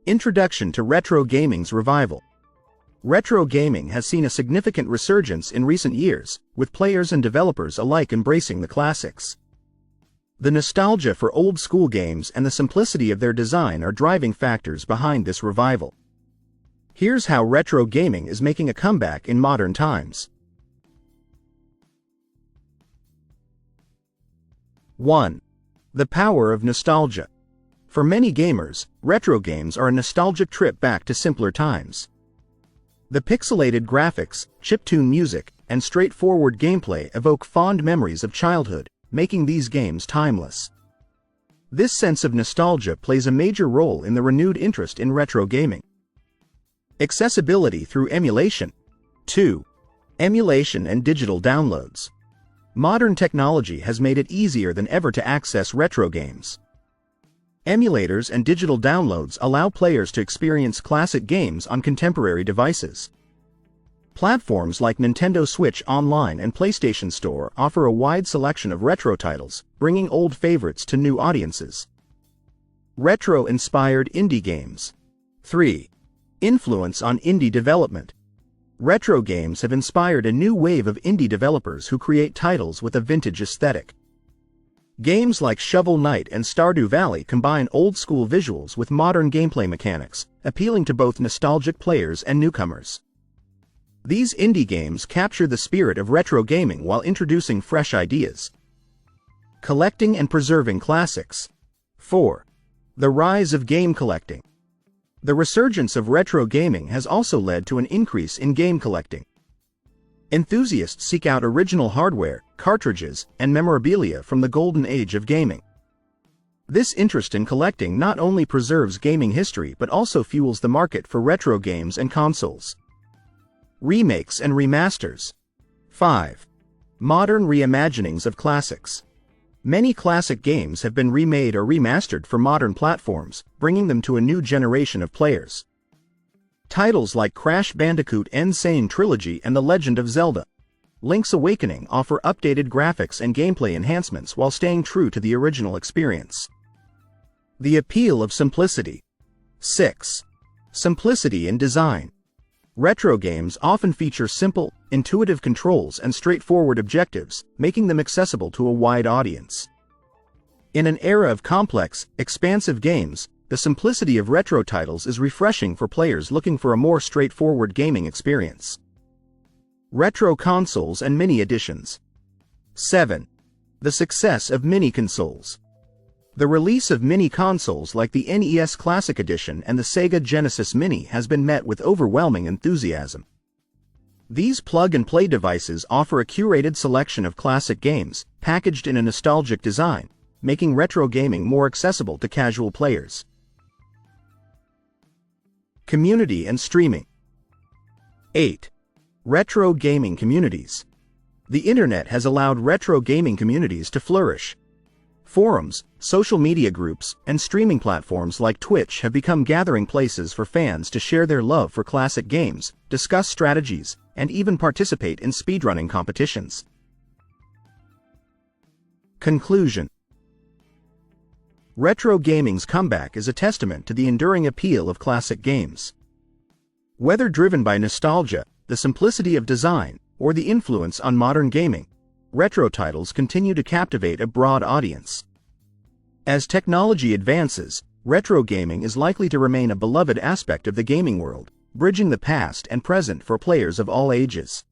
Introduction to retro gaming's revival. Retro gaming has seen a significant resurgence in recent years, with players and developers alike embracing the classics. The nostalgia for old-school games and the simplicity of their design are driving factors behind this revival. Here's how retro gaming is making a comeback in modern times. 1. The power of nostalgia. For many gamers, retro games are a nostalgic trip back to simpler times. The pixelated graphics, chiptune music, and straightforward gameplay evoke fond memories of childhood, making these games timeless. This sense of nostalgia plays a major role in the renewed interest in retro gaming. Accessibility through emulation. 2. Emulation and digital downloads. Modern technology has made it easier than ever to access retro games. Emulators and digital downloads allow players to experience classic games on contemporary devices. Platforms like Nintendo Switch Online and PlayStation Store offer a wide selection of retro titles, bringing old favorites to new audiences. Retro-inspired indie games. 3. Influence on indie development. Retro games have inspired a new wave of indie developers who create titles with a vintage aesthetic. Games like Shovel Knight and Stardew Valley combine old-school visuals with modern gameplay mechanics, appealing to both nostalgic players and newcomers. These indie games capture the spirit of retro gaming while introducing fresh ideas. Collecting and preserving classics. 4. The rise of game collecting. The resurgence of retro gaming has also led to an increase in game collecting. Enthusiasts seek out original hardware, cartridges, and memorabilia from the golden age of gaming. This interest in collecting not only preserves gaming history but also fuels the market for retro games and consoles. Remakes and remasters. 5. Modern reimaginings of classics. Many classic games have been remade or remastered for modern platforms, bringing them to a new generation of players. Titles like Crash Bandicoot N. Sane Trilogy and The Legend of Zelda: Link's Awakening offer updated graphics and gameplay enhancements while staying true to the original experience. The appeal of simplicity. 6. Simplicity in design. Retro games often feature simple, intuitive controls and straightforward objectives, making them accessible to a wide audience. In an era of complex, expansive games, the simplicity of retro titles is refreshing for players looking for a more straightforward gaming experience. Retro consoles and mini editions. 7. The success of mini consoles. The release of mini consoles like the NES Classic Edition and the Sega Genesis Mini has been met with overwhelming enthusiasm. These plug-and-play devices offer a curated selection of classic games, packaged in a nostalgic design, making retro gaming more accessible to casual players. Community and streaming. 8. Retro gaming communities. The internet has allowed retro gaming communities to flourish. Forums, social media groups, and streaming platforms like Twitch have become gathering places for fans to share their love for classic games, discuss strategies, and even participate in speedrunning competitions. Conclusion. Retro gaming's comeback is a testament to the enduring appeal of classic games. Whether driven by nostalgia, the simplicity of design, or the influence on modern gaming, retro titles continue to captivate a broad audience. As technology advances, retro gaming is likely to remain a beloved aspect of the gaming world, bridging the past and present for players of all ages.